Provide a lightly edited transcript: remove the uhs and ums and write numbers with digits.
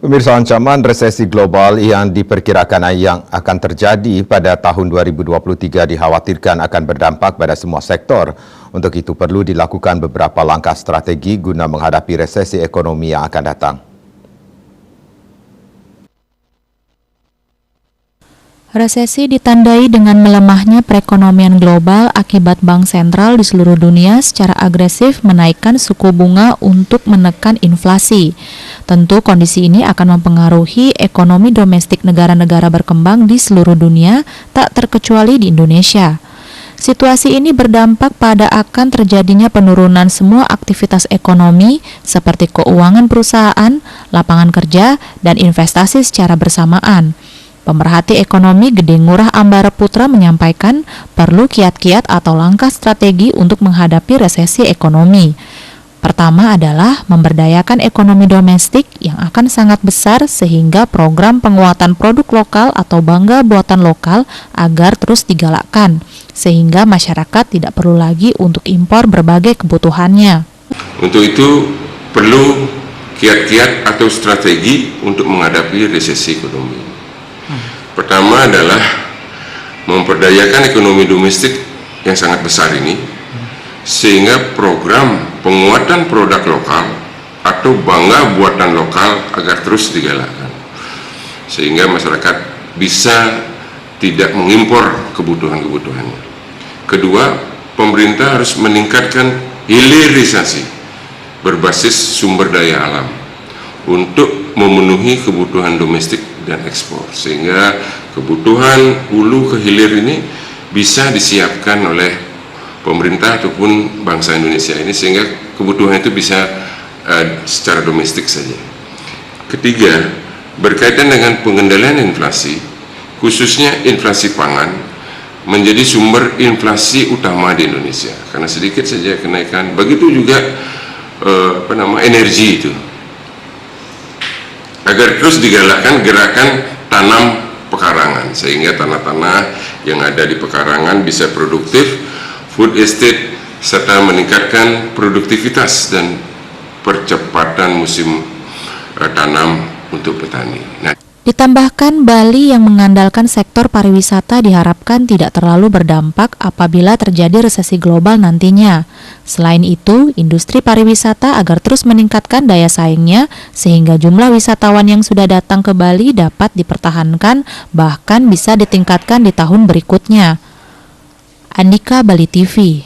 Pemirsa, ancaman resesi global yang diperkirakan yang akan terjadi pada tahun 2023 dikhawatirkan akan berdampak pada semua sektor. Untuk itu perlu dilakukan beberapa langkah strategi guna menghadapi resesi ekonomi yang akan datang. Resesi ditandai dengan melemahnya perekonomian global akibat bank sentral di seluruh dunia secara agresif menaikkan suku bunga untuk menekan inflasi. Tentu kondisi ini akan mempengaruhi ekonomi domestik negara-negara berkembang di seluruh dunia, tak terkecuali di Indonesia. Situasi ini berdampak pada akan terjadinya penurunan semua aktivitas ekonomi seperti keuangan perusahaan, lapangan kerja, dan investasi secara bersamaan. Pemerhati ekonomi Gede Ngurah Ambara Putra menyampaikan perlu kiat-kiat atau langkah strategi untuk menghadapi resesi ekonomi. Pertama adalah memberdayakan ekonomi domestik yang akan sangat besar sehingga program penguatan produk lokal atau bangga buatan lokal agar terus digalakkan, sehingga masyarakat tidak perlu lagi untuk impor berbagai kebutuhannya. Untuk itu perlu kiat-kiat atau strategi untuk menghadapi resesi ekonomi. Pertama adalah memperdayakan ekonomi domestik yang sangat besar ini, sehingga program penguatan produk lokal atau bangga buatan lokal agar terus digalakkan, sehingga masyarakat bisa tidak mengimpor kebutuhan-kebutuhannya. Kedua, pemerintah harus meningkatkan hilirisasi berbasis sumber daya alam untuk memenuhi kebutuhan domestik dan ekspor, sehingga kebutuhan hulu ke hilir ini bisa disiapkan oleh pemerintah ataupun bangsa Indonesia ini, sehingga kebutuhan itu bisa secara domestik saja. Ketiga, berkaitan dengan pengendalian inflasi, khususnya inflasi pangan, menjadi sumber inflasi utama di Indonesia karena sedikit saja kenaikan. Begitu juga energi itu, agar terus digalakkan gerakan tanam pekarangan, sehingga tanah-tanah yang ada di pekarangan bisa produktif, food estate, serta meningkatkan produktivitas dan percepatan musim tanam untuk petani. Ditambahkan, Bali yang mengandalkan sektor pariwisata diharapkan tidak terlalu berdampak apabila terjadi resesi global nantinya. Selain itu, industri pariwisata agar terus meningkatkan daya saingnya sehingga jumlah wisatawan yang sudah datang ke Bali dapat dipertahankan bahkan bisa ditingkatkan di tahun berikutnya. Andika, Bali TV.